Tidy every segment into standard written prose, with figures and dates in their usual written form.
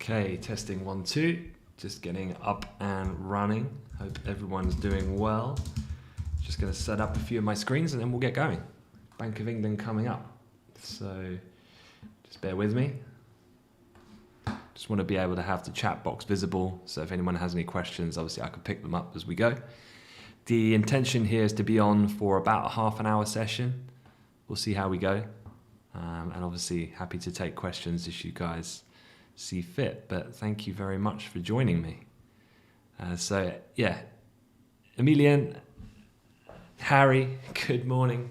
Okay, testing 1, 2. Just getting up and running. Hope everyone's doing well. Just going to set up a few of my screens and then we'll get going. Bank of England coming up. So just bear with me. Just want to be able to have the chat box visible. So if anyone has any questions, obviously I can pick them up as we go. The intention here is to be on for about a half an hour session. We'll see how we go. And obviously happy to take questions as you guys see fit. But thank you very much for joining me. Emilian, Harry, good morning.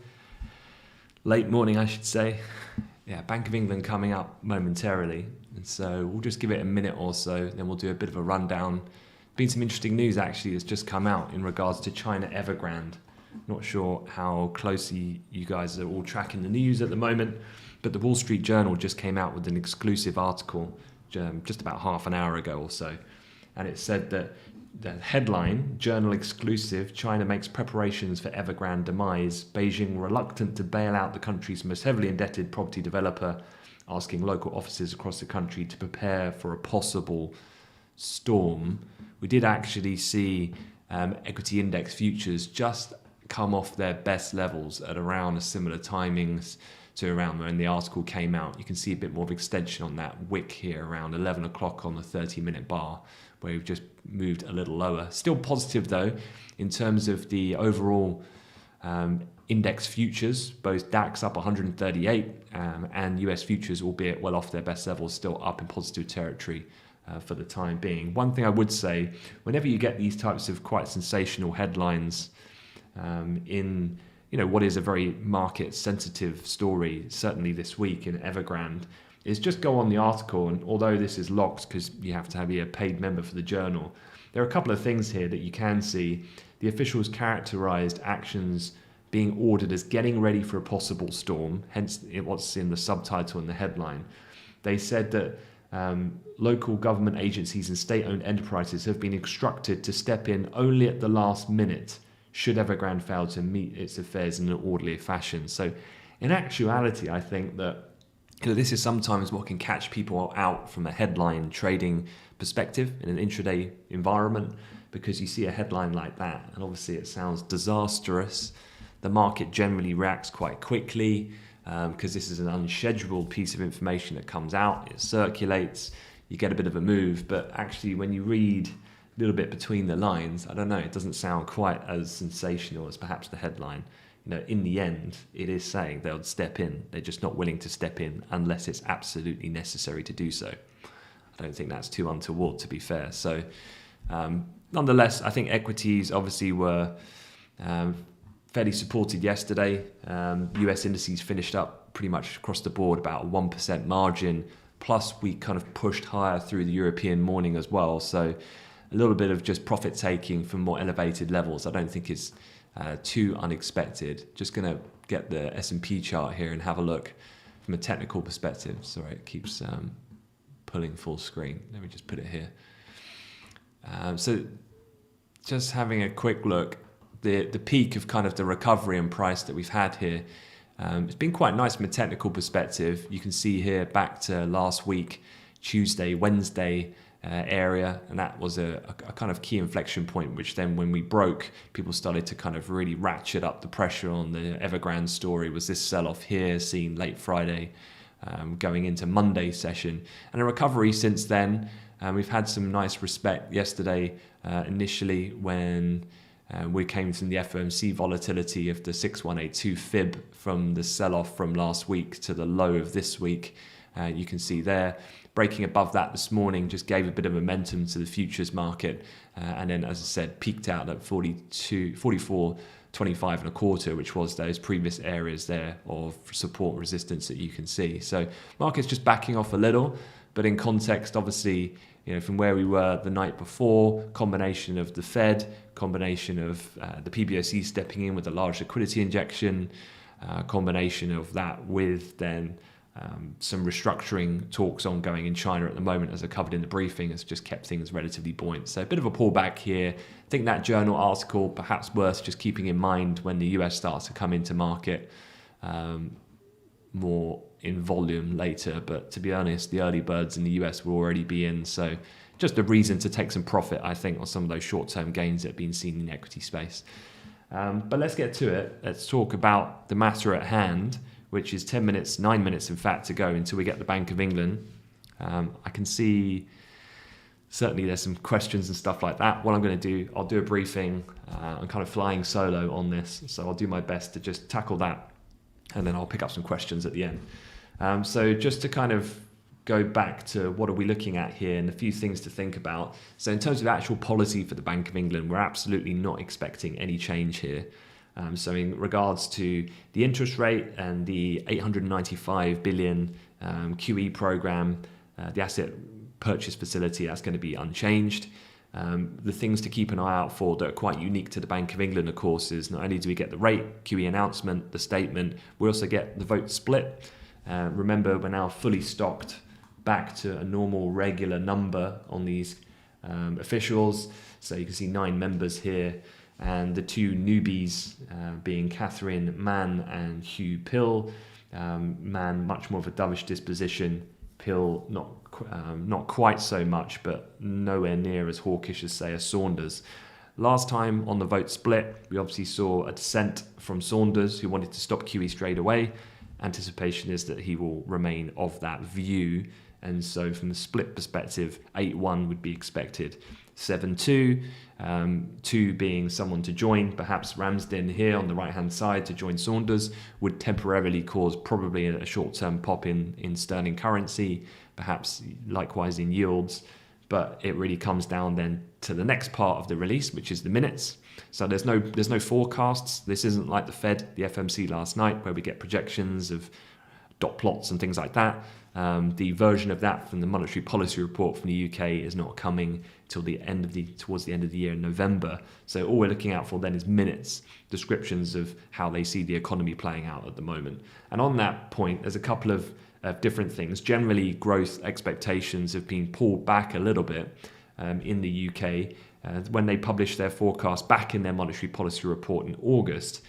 Late morning, I should say. Yeah, Bank of England coming up momentarily. And so we'll just give it a minute or so, then we'll do a bit of a rundown. Been some interesting news actually that's just come out in regards to China Evergrande. Not sure how closely you guys are all tracking the news at the moment, but the Wall Street Journal just came out with an exclusive article just about half an hour ago or so. And it said that the headline, Journal exclusive, China makes preparations for Evergrande demise, Beijing reluctant to bail out the country's most heavily indebted property developer, asking local offices across the country to prepare for a possible storm. We did actually see equity index futures just come off their best levels at around a similar timings to around when the article came out. You can see a bit more of extension on that wick here around 11 o'clock on the 30-minute bar, where we've just moved a little lower. Still positive though, in terms of the overall index futures, both DAX up 138 and US futures, albeit well off their best levels, still up in positive territory for the time being. One thing I would say, whenever you get these types of quite sensational headlines in what is a very market sensitive story, certainly this week in Evergrande, is just go on the article, and although this is locked because you have to be a paid member for the journal, there are a couple of things here that you can see. The officials characterized actions being ordered as getting ready for a possible storm, hence what's in the subtitle and the headline. They said that local government agencies and state-owned enterprises have been instructed to step in only at the last minute should Evergrande fail to meet its affairs in an orderly fashion. So in actuality, I think that this is sometimes what can catch people out from a headline trading perspective in an intraday environment, because you see a headline like that and obviously it sounds disastrous. The market generally reacts quite quickly because this is an unscheduled piece of information that comes out, it circulates, you get a bit of a move, but actually when you read a little bit between the lines, I don't know, it doesn't sound quite as sensational as perhaps the headline. In the end, it is saying they'll step in. They're just not willing to step in unless it's absolutely necessary to do so. I don't think that's too untoward, to be fair. So nonetheless, I think equities obviously were fairly supported yesterday. US indices finished up pretty much across the board about a 1% margin. Plus, we kind of pushed higher through the European morning as well. So a little bit of just profit taking from more elevated levels. I don't think it's too unexpected. Just going to get the S&P chart here and have a look from a technical perspective. Sorry, it keeps pulling full screen. Let me just put it here. So just having a quick look, the peak of kind of the recovery and price that we've had here, it's been quite nice from a technical perspective. You can see here back to last week, Tuesday, Wednesday, area, and that was a kind of key inflection point, which then when we broke, people started to kind of really ratchet up the pressure on the Evergrande story. Was this sell-off here seen late Friday going into Monday session, and a recovery since then. We've had some nice respect yesterday initially when we came from the FOMC volatility of the 6182 fib from the sell-off from last week to the low of this week. You can see there, breaking above that this morning just gave a bit of momentum to the futures market, and then, as I said, peaked out at 44.25 and a quarter, which was those previous areas there of support resistance that you can see. So market's just backing off a little, but in context, obviously, from where we were the night before, combination of the Fed, combination of the PBOC stepping in with a large liquidity injection, combination of that with then some restructuring talks ongoing in China at the moment, as I covered in the briefing, has just kept things relatively buoyant. So a bit of a pullback here. I think that journal article perhaps worth just keeping in mind when the US starts to come into market more in volume later, but to be honest, the early birds in the US will already be in. So just a reason to take some profit, I think, on some of those short-term gains that have been seen in the equity space. But let's get to it. Let's talk about the matter at hand, which is 9 minutes in fact to go until we get the Bank of England. I can see certainly there's some questions and stuff like that. What I'm going to do, I'll do a briefing. I'm kind of flying solo on this, so I'll do my best to just tackle that, and then I'll pick up some questions at the end. So just to kind of go back to what are we looking at here and a few things to think about. So in terms of actual policy for the Bank of England, we're absolutely not expecting any change here. So in regards to the interest rate and the 895 billion QE program, the asset purchase facility, that's going to be unchanged. The things to keep an eye out for that are quite unique to the Bank of England, of course, is not only do we get the rate, QE announcement, the statement, we also get the vote split. Remember, we're now fully stocked back to a normal regular number on these officials. So you can see 9 members here, and the 2 newbies being Catherine Mann and Hugh Pill. Mann, much more of a dovish disposition. Pill, not quite so much, but nowhere near as hawkish as, say, a Saunders. Last time on the vote split, we obviously saw a dissent from Saunders, who wanted to stop QE straight away. Anticipation is that he will remain of that view. And so from the split perspective, 8-1 would be expected. 7-2, 2 being someone to join, perhaps Ramsden here on the right-hand side to join Saunders, would temporarily cause probably a short-term pop in sterling currency, perhaps likewise in yields. But it really comes down then to the next part of the release, which is the minutes. So there's no forecasts. This isn't like the Fed, the FMC last night, where we get projections of dot plots and things like that. The version of that from the monetary policy report from the UK is not coming till towards the end of the year in November. So all we're looking out for then is minutes, descriptions of how they see the economy playing out at the moment. And on that point, there's a couple of different things. Generally, growth expectations have been pulled back a little bit in the UK. When they published their forecast back in their monetary policy report in August,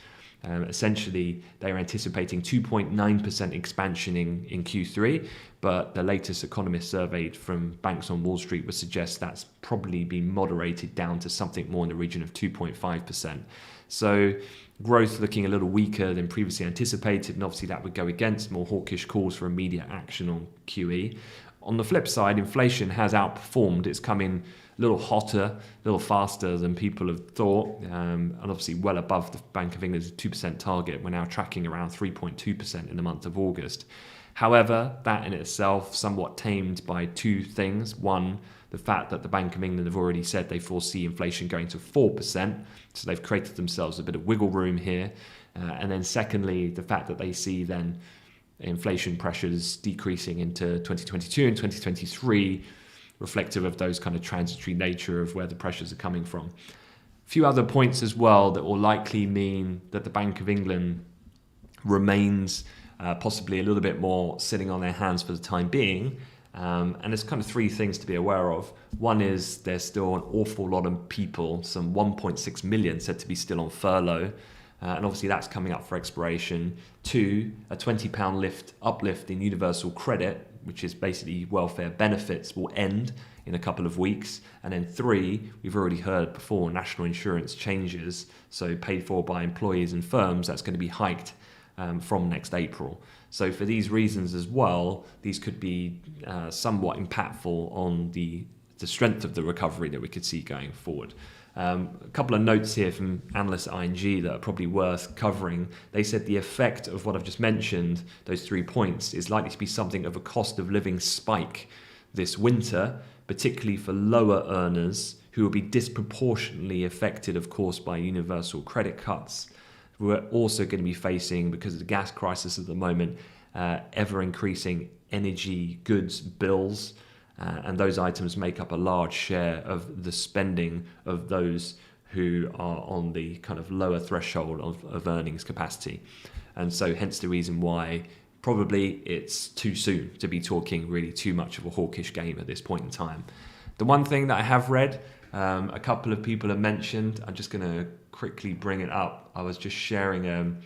essentially, they're anticipating 2.9% expansion in Q3, but the latest economist surveyed from banks on Wall Street would suggest that's probably been moderated down to something more in the region of 2.5%. So growth looking a little weaker than previously anticipated, and obviously that would go against more hawkish calls for immediate action on QE. On the flip side, inflation has outperformed. It's come in a little hotter, a little faster than people have thought, and obviously well above the Bank of England's 2% target. We're now tracking around 3.2% in the month of August. However, that in itself somewhat tamed by 2 things. One, the fact that the Bank of England have already said they foresee inflation going to 4%, so they've created themselves a bit of wiggle room here. And then secondly, the fact that they see then inflation pressures decreasing into 2022 and 2023, reflective of those kind of transitory nature of where the pressures are coming from. A few other points as well that will likely mean that the Bank of England remains possibly a little bit more sitting on their hands for the time being. And there's kind of 3 things to be aware of. One is there's still an awful lot of people, some 1.6 million said to be still on furlough. And obviously that's coming up for expiration. 2, a £20 uplift in universal credit, which is basically welfare benefits, will end in a couple of weeks. And then 3, we've already heard before, national insurance changes, so paid for by employees and firms, that's going to be hiked from next April. So for these reasons as well, these could be somewhat impactful on the strength of the recovery that we could see going forward. A couple of notes here from analysts at ING that are probably worth covering. They said the effect of what I've just mentioned, those 3 points, is likely to be something of a cost of living spike this winter, particularly for lower earners who will be disproportionately affected, of course, by universal credit cuts. We're also going to be facing, because of the gas crisis at the moment, ever increasing energy goods bills. And those items make up a large share of the spending of those who are on the kind of lower threshold of earnings capacity. And so hence the reason why probably it's too soon to be talking really too much of a hawkish game at this point in time. The one thing that I have read, a couple of people have mentioned, I'm just going to quickly bring it up. I was just sharing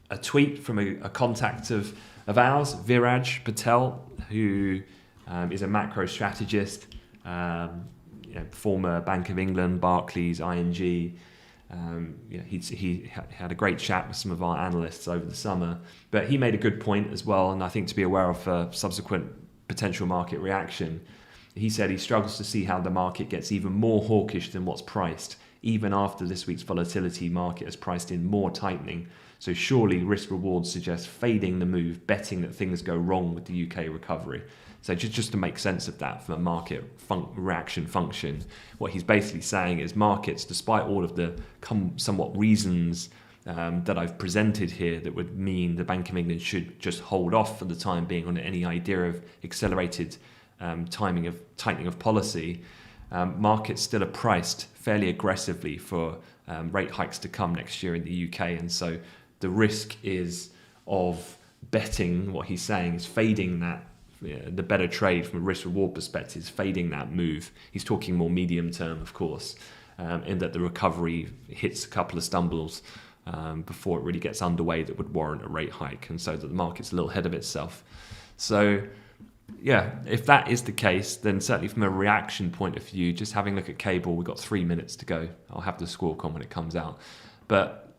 a tweet from a contact of ours, Viraj Patel, who is a macro strategist, former Bank of England, Barclays, ING. He had a great chat with some of our analysts over the summer, but he made a good point as well, and I think to be aware of subsequent potential market reaction. He said he struggles to see how the market gets even more hawkish than what's priced. Even after this week's volatility, market has priced in more tightening. So surely risk reward suggests fading the move, betting that things go wrong with the UK recovery. So just to make sense of that from a market reaction function, what he's basically saying is markets, despite all of the somewhat reasons that I've presented here that would mean the Bank of England should just hold off for the time being on any idea of accelerated tightening of policy, markets still are priced fairly aggressively for rate hikes to come next year in the UK. And so the risk is of betting, what he's saying is fading that, the better trade from a risk reward perspective is fading that move. He's talking more medium term, of course, in that the recovery hits a couple of stumbles before it really gets underway that would warrant a rate hike, and so that the market's a little ahead of itself. So yeah, if that is the case, then certainly from a reaction point of view, just having a look at cable, we've got 3 minutes to go. I'll have the scorecard when it comes out. But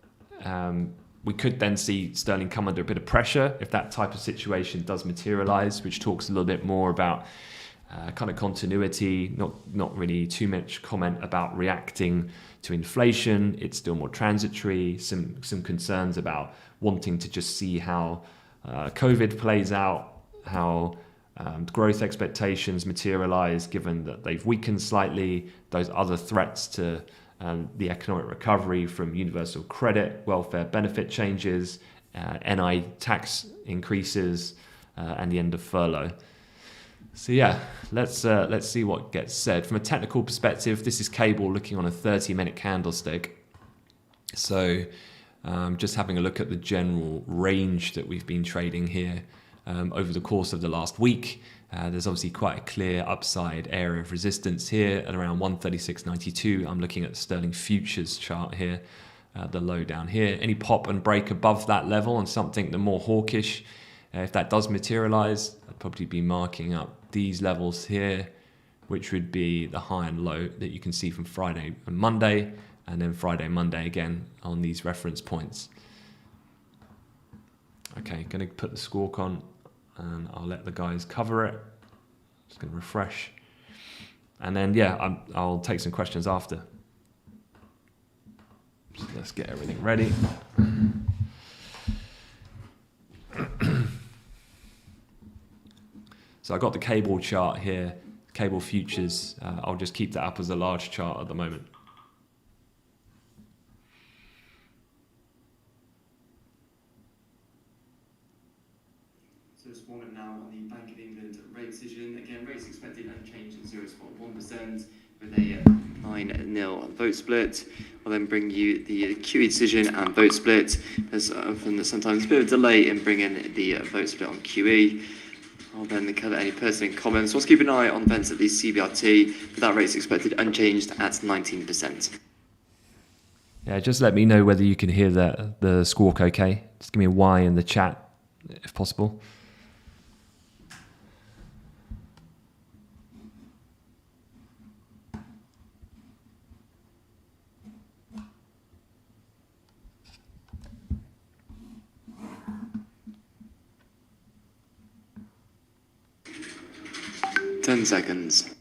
we could then see sterling come under a bit of pressure if that type of situation does materialize, which talks a little bit more about kind of continuity, not really too much comment about reacting to inflation. It's still more transitory, some concerns about wanting to just see how COVID plays out, how growth expectations materialize given that they've weakened slightly, those other threats to the economic recovery from universal credit, welfare benefit changes, NI tax increases, and the end of furlough. So yeah, let's see what gets said. From a technical perspective, this is cable looking on a 30-minute candlestick. So just having a look at the general range that we've been trading here over the course of the last week. There's obviously quite a clear upside area of resistance here at around 136.92. I'm looking at the sterling futures chart here, the low down here. Any pop and break above that level and something the more hawkish, if that does materialize, I'd probably be marking up these levels here, which would be the high and low that you can see from Friday and Monday, and then Friday, Monday again on these reference points. Okay, going to put the squawk on and I'll let the guys cover it. Just going to refresh. And then, yeah, I'll take some questions after. So let's get everything ready. So I got the cable chart here, cable futures. I'll just keep that up as a large chart at the moment. So this moment now on the Bank of England rate decision. Again, rates expected unchanged at 0.1% with a 9-0 vote split. I'll then bring you the QE decision and vote split. There's often sometimes a bit of a delay in bringing the vote split on QE. I'll then cover any pertinent comments. Also keep an eye on events at the CBRT, but that rate is expected unchanged at 19%. Yeah, just let me know whether you can hear the squawk okay. Just give me a Y in the chat, if possible. Ten seconds.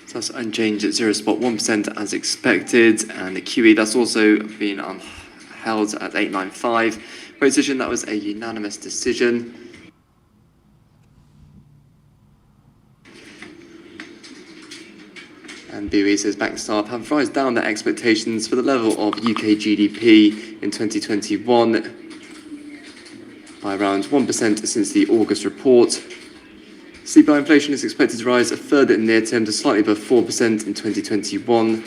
So that's unchanged at 0.1% as expected, and the QE that's also been held at 895. Vote decision, that was a unanimous decision. And BOE says bank staff have revised down their expectations for the level of UK GDP in 2021 by around 1% since the August report. CPI inflation is expected to rise a further in the near term to slightly above 4% in 2021,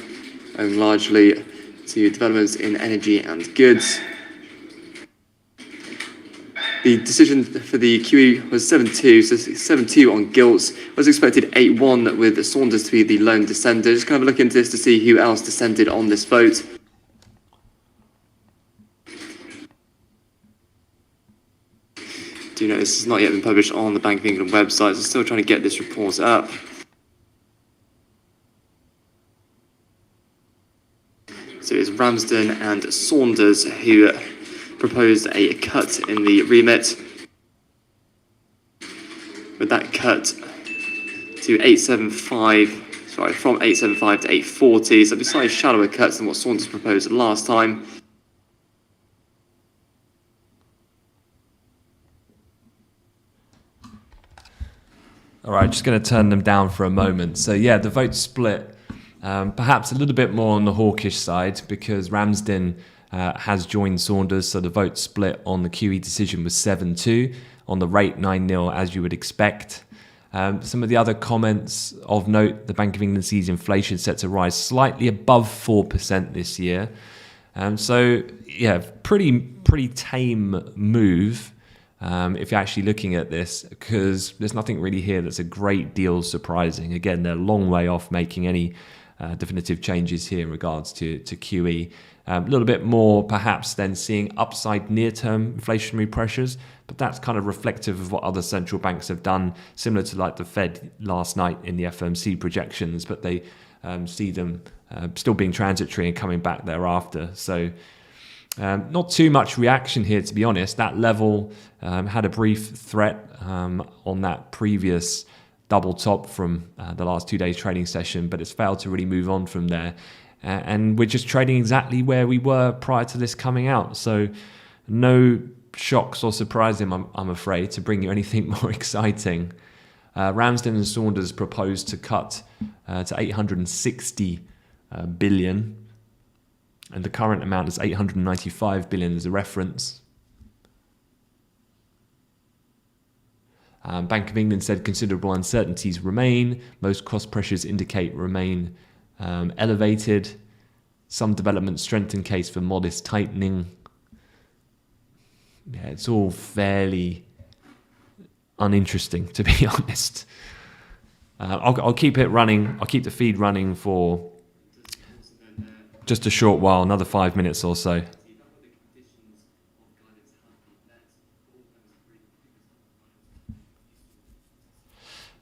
owing largely to developments in energy and goods. The decision for the QE was 7-2, so 7-2 on gilts. Was expected 8-1 with Saunders to be the lone dissenter. Just kind of look into this to see who else dissented on this vote. Do note this has not yet been published on the Bank of England website, so still trying to get this report up. So it's Ramsden and Saunders who proposed a cut in the remit, with that cut to 875, from 875 to 840, so besides shallower cuts than what Saunders proposed last time. All right, just going to turn them down for a moment. So yeah, the vote split, perhaps a little bit more on the hawkish side because Ramsden has joined Saunders, so the vote split on the QE decision was 7-2, on the rate 9-0 as you would expect. Some of the other comments of note, the Bank of England sees inflation set to rise slightly above 4% this year. So yeah, pretty tame move. If you're actually looking at this, because there's nothing really here that's a great deal surprising. Again, they're a long way off making any definitive changes here in regards to QE. A little bit more perhaps than seeing upside near-term inflationary pressures, but that's kind of reflective of what other central banks have done, similar to like the Fed last night in the FOMC projections, but they see them still being transitory and coming back thereafter. So not too much reaction here, to be honest. That level had a brief threat on that previous double top from the last 2 days trading session, but it's failed to really move on from there. And we're just trading exactly where we were prior to this coming out. So no shocks or surprises, I'm afraid, to bring you anything more exciting. Ramsden and Saunders proposed to cut to 860 billion. And the current amount is 895 billion as a reference. Bank of England said considerable uncertainties remain. Most cost pressures indicate remain elevated. Some developments strengthen case for modest tightening. Yeah, it's all fairly uninteresting, to be honest. I'll keep it running. I'll keep the feed running for just a short while, another 5 minutes or so.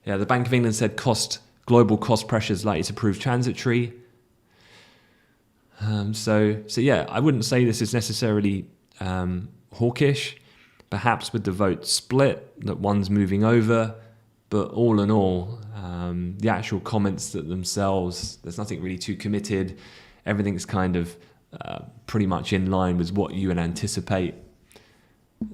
Yeah, the Bank of England said global cost pressures likely to prove transitory. So yeah, I wouldn't say this is necessarily hawkish. Perhaps with the vote split, that one's moving over, but all in all, the actual comments that themselves, there's nothing really too committed. Everything's kind of pretty much in line with what you would anticipate.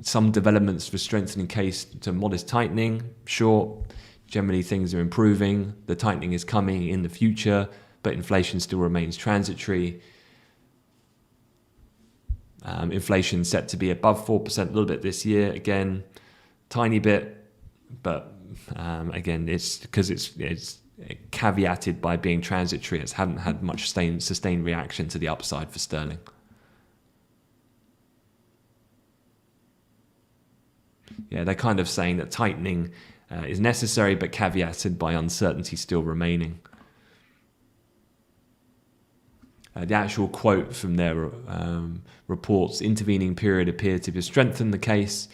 Some developments for strengthening case to modest tightening, sure. Generally, things are improving. The tightening is coming in the future, but inflation still remains transitory. Inflation set to be above 4% a little bit this year. Again, tiny bit, but again, it's because it's caveated by being transitory. It hasn't had much sustained reaction to the upside for sterling. Yeah, they're kind of saying that tightening is necessary, but caveated by uncertainty still remaining. The actual quote from their reports, intervening period appeared to strengthen the case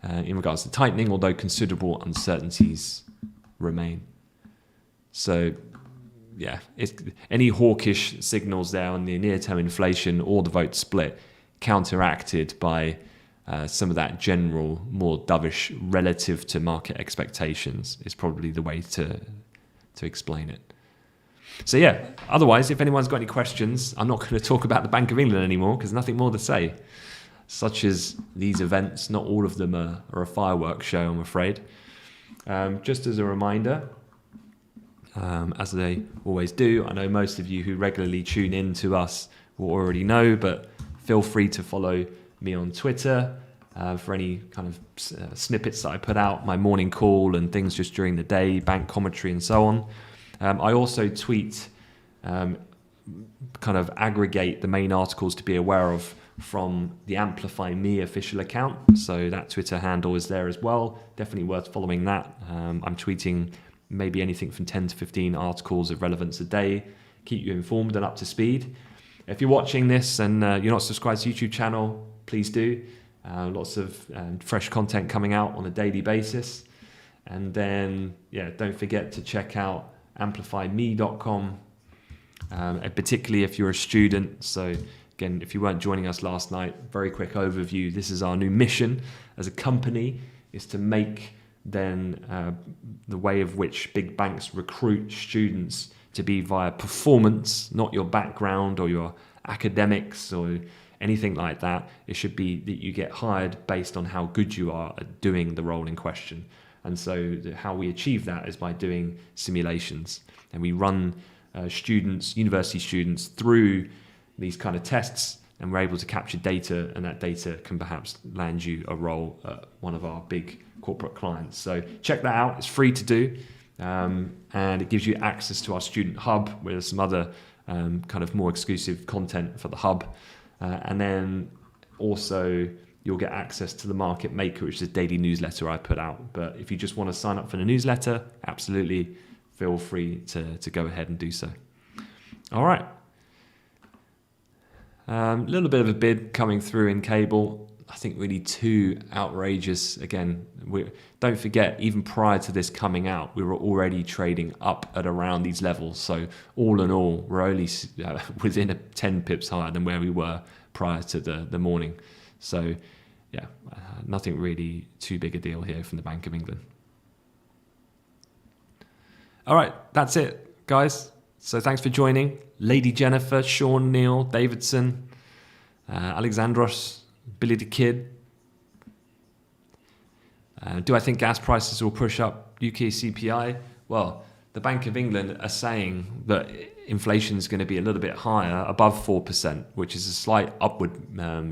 in regards to tightening, although considerable uncertainties remain. So, yeah, any hawkish signals there on the near-term inflation or the vote split counteracted by some of that general, more dovish relative to market expectations is probably the way to explain it. So yeah, otherwise, if anyone's got any questions, I'm not going to talk about the Bank of England anymore because nothing more to say. Such as these events, not all of them are a fireworks show, I'm afraid. Just as a reminder, as they always do, I know most of you who regularly tune in to us will already know, but feel free to follow me on Twitter for any kind of snippets that I put out, my morning call and things just during the day, bank commentary and so on. I also tweet, kind of aggregate the main articles to be aware of from the Amplify Me official account. So that Twitter handle is there as well. Definitely worth following that. I'm tweeting maybe anything from 10 to 15 articles of relevance a day. Keep you informed and up to speed. If you're watching this and you're not subscribed to the YouTube channel, please do. Lots of fresh content coming out on a daily basis. And then, don't forget to check out amplifyme.com, particularly if you're a student. So again, if you weren't joining us last night, very quick overview. This is our new mission as a company, is to make then the way of which big banks recruit students to be via performance, not your background or your academics or anything like that. It should be that you get hired based on how good you are at doing the role in question. And so how we achieve that is by doing simulations. And we run university students through these kind of tests, and we're able to capture data, and that data can perhaps land you a role at one of our big corporate clients. So check that out. It's free to do. And it gives you access to our student hub, where there's some other kind of more exclusive content for the hub. And then also you'll get access to the Market Maker, which is a daily newsletter I put out. But if you just want to sign up for the newsletter, absolutely feel free to go ahead and do so. All right. A little bit of a bid coming through in cable. I think really too outrageous. Again, don't forget, even prior to this coming out, we were already trading up at around these levels. So all in all, we're only within 10 pips higher than where we were prior to the morning. So nothing really too big a deal here from the Bank of England. All right, that's it, guys. So thanks for joining. Lady Jennifer, Sean Neal, Davidson, Alexandros, Billy the Kid. Do I think gas prices will push up UK CPI? Well, the Bank of England are saying that inflation is going to be a little bit higher, above 4%, which is a slight upward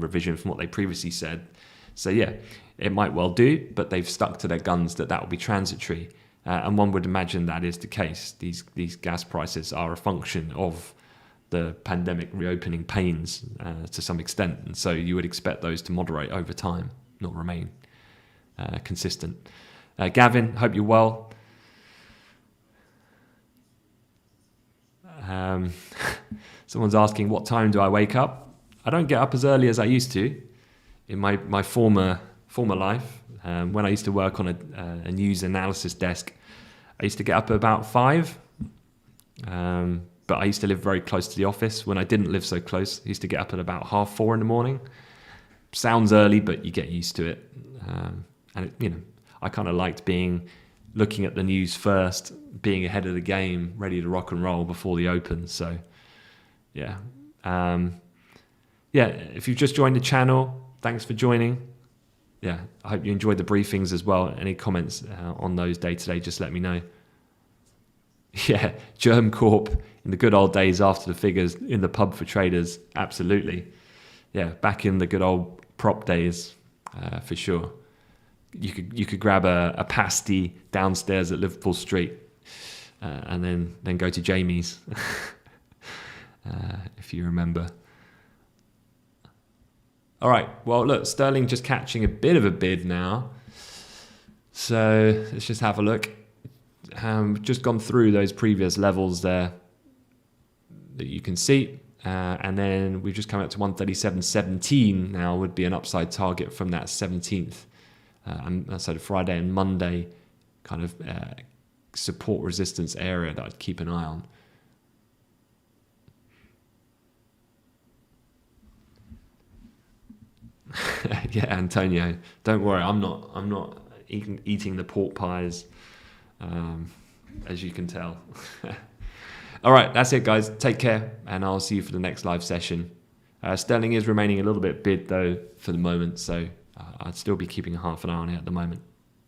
revision from what they previously said. So it might well do, but they've stuck to their guns that will be transitory. And one would imagine that is the case. These gas prices are a function of the pandemic reopening pains to some extent. And so you would expect those to moderate over time, not remain consistent. Gavin, hope you're well. Someone's asking, what time do I wake up? I don't get up as early as I used to in my former life. When I used to work on a news analysis desk, I used to get up at about 5. But I used to live very close to the office. When I didn't live so close, I used to get up at about 4:30 in the morning. Sounds early, but you get used to it. I kind of liked looking at the news first, being ahead of the game, ready to rock and roll before the open. So, if you've just joined the channel, thanks for joining. I hope you enjoyed the briefings as well. Any comments on those day to day, just let me know. Germ Corp in the good old days after the figures in the pub for traders, absolutely. Back in the good old prop days, for sure. You could grab a pasty downstairs at Liverpool Street, and then go to Jamie's, if you remember. All right, well, look, Sterling just catching a bit of a bid now. So let's just have a look. Just gone through those previous levels there that you can see. And then we've just come up to 137.17 now would be an upside target from that 17th. So the Friday and Monday kind of support resistance area that I'd keep an eye on. Antonio, don't worry, I'm not eating the pork pies, as you can tell. All right, that's it, guys. Take care, and I'll see you for the next live session. Sterling is remaining a little bit bid though for the moment, so I'd still be keeping half an eye on it at the moment.